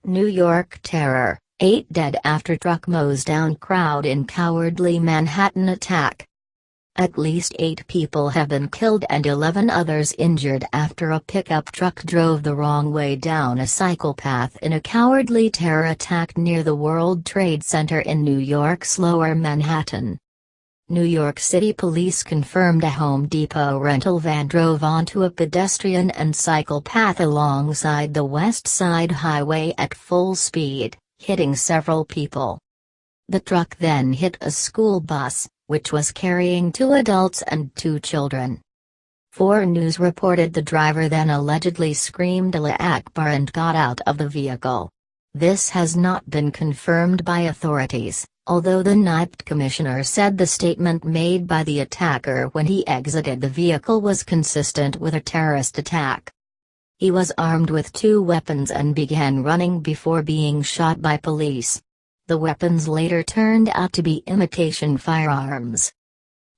New York terror, 8 dead after truck mows down crowd in cowardly Manhattan attack. At least 8 people have been killed and 11 others injured after a pickup truck drove the wrong way down a cycle path in a cowardly terror attack near the World Trade Center in New York's Lower Manhattan. New York City police confirmed a Home Depot rental van drove onto a pedestrian and cycle path alongside the West Side Highway at full speed, hitting several people. The truck then hit a school bus, which was carrying 2 adults and 2 children. 4 News reported the driver then allegedly screamed Allah Akbar and got out of the vehicle. This has not been confirmed by authorities, although the NYPD commissioner said the statement made by the attacker when he exited the vehicle was consistent with a terrorist attack. He was armed with 2 weapons and began running before being shot by police. The weapons later turned out to be imitation firearms.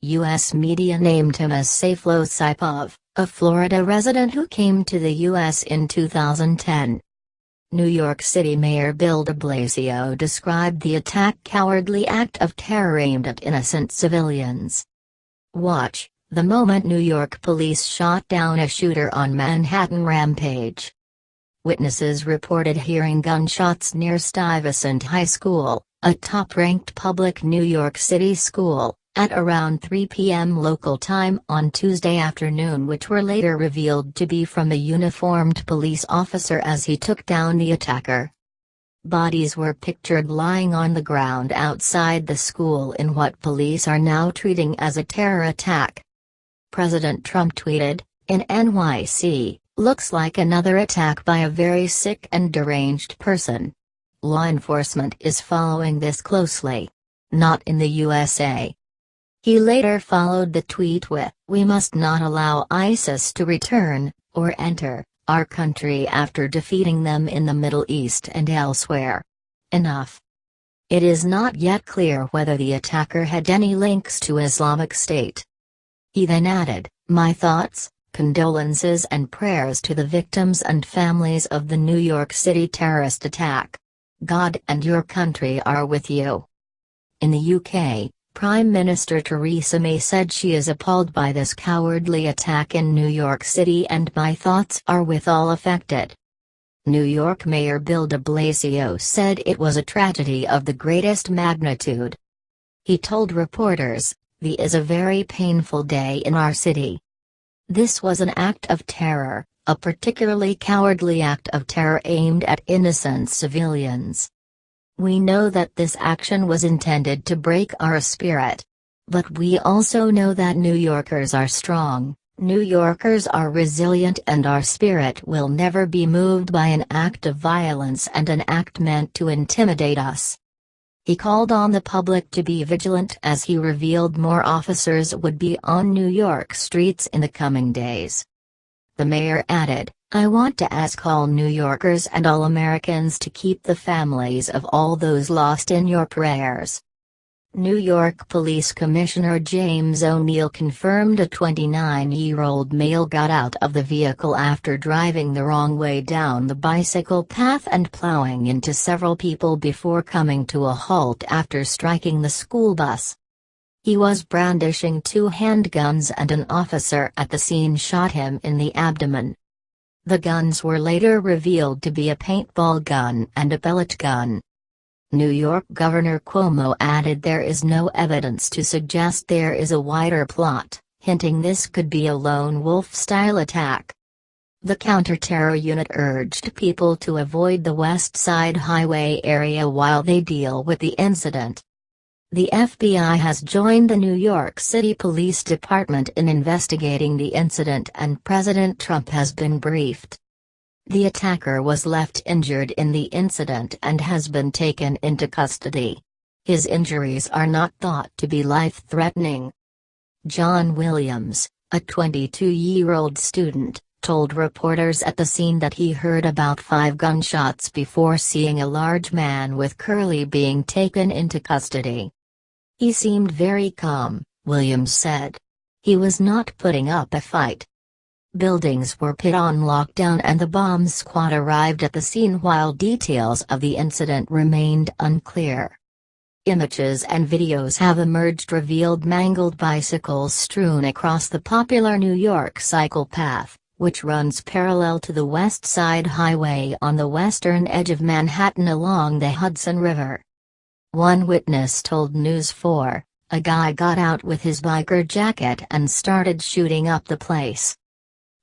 U.S. media named him as Sayfullo Saipov, a Florida resident who came to the U.S. in 2010. New York City Mayor Bill de Blasio described the attack cowardly act of terror aimed at innocent civilians. Watch, the moment New York police shot down a shooter on Manhattan rampage. Witnesses reported hearing gunshots near Stuyvesant High School, a top-ranked public New York City school, at around 3 p.m. local time on Tuesday afternoon, which were later revealed to be from a uniformed police officer as he took down the attacker. Bodies were pictured lying on the ground outside the school in what police are now treating as a terror attack. President Trump tweeted, "In NYC, looks like another attack by a very sick and deranged person. Law enforcement is following this closely. Not in the USA." He later followed the tweet with, "We must not allow ISIS to return, or enter, our country after defeating them in the Middle East and elsewhere. Enough." It is not yet clear whether the attacker had any links to Islamic State. He then added, "My thoughts, condolences and prayers to the victims and families of the New York City terrorist attack. God and your country are with you." In the UK, Prime Minister Theresa May said she is appalled by this cowardly attack in New York City and "my thoughts are with all affected." New York Mayor Bill de Blasio said it was a tragedy of the greatest magnitude. He told reporters, "This is a very painful day in our city. This was an act of terror, a particularly cowardly act of terror aimed at innocent civilians. We know that this action was intended to break our spirit. But we also know that New Yorkers are strong, New Yorkers are resilient, and our spirit will never be moved by an act of violence and an act meant to intimidate us." He called on the public to be vigilant as he revealed more officers would be on New York streets in the coming days. The mayor added, "I want to ask all New Yorkers and all Americans to keep the families of all those lost in your prayers." New York Police Commissioner James O'Neill confirmed a 29-year-old male got out of the vehicle after driving the wrong way down the bicycle path and plowing into several people before coming to a halt after striking the school bus. He was brandishing 2 handguns and an officer at the scene shot him in the abdomen. The guns were later revealed to be a paintball gun and a pellet gun. New York Governor Cuomo added there is no evidence to suggest there is a wider plot, hinting this could be a lone wolf-style attack. The counter-terror unit urged people to avoid the West Side Highway area while they deal with the incident. The FBI has joined the New York City Police Department in investigating the incident and President Trump has been briefed. The attacker was left injured in the incident and has been taken into custody. His injuries are not thought to be life-threatening. John Williams, a 22-year-old student, told reporters at the scene that he heard about 5 gunshots before seeing a large man with curly being taken into custody. "He seemed very calm," Williams said. "He was not putting up a fight." Buildings were put on lockdown and the bomb squad arrived at the scene while details of the incident remained unclear. Images and videos have emerged revealed mangled bicycles strewn across the popular New York cycle path, which runs parallel to the West Side Highway on the western edge of Manhattan along the Hudson River. One witness told News 4, "A guy got out with his biker jacket and started shooting up the place.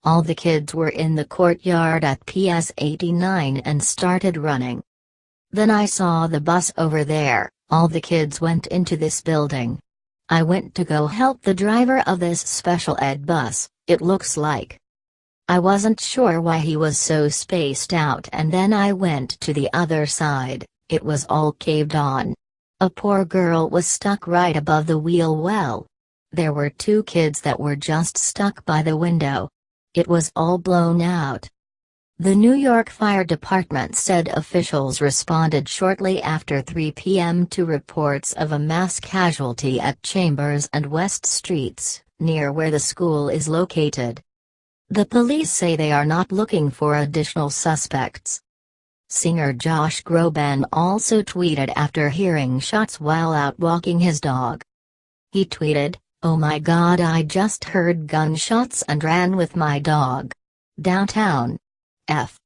All the kids were in the courtyard at PS 89 and started running. Then I saw the bus over there, all the kids went into this building. I went to go help the driver of this special ed bus, it looks like. I wasn't sure why he was so spaced out and then I went to the other side, it was all caved on. A poor girl was stuck right above the wheel well. There were 2 kids that were just stuck by the window. It was all blown out." The New York Fire Department said officials responded shortly after 3 p.m. to reports of a mass casualty at Chambers and West Streets, near where the school is located. The police say they are not looking for additional suspects. Singer Josh Groban also tweeted after hearing shots while out walking his dog. He tweeted, "Oh my God, I just heard gunshots and ran with my dog. Downtown. F.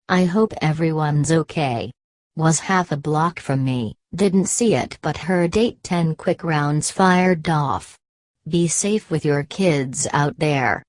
I hope everyone's okay. Was half a block from me, didn't see it but heard 8-10 quick rounds fired off. Be safe with your kids out there."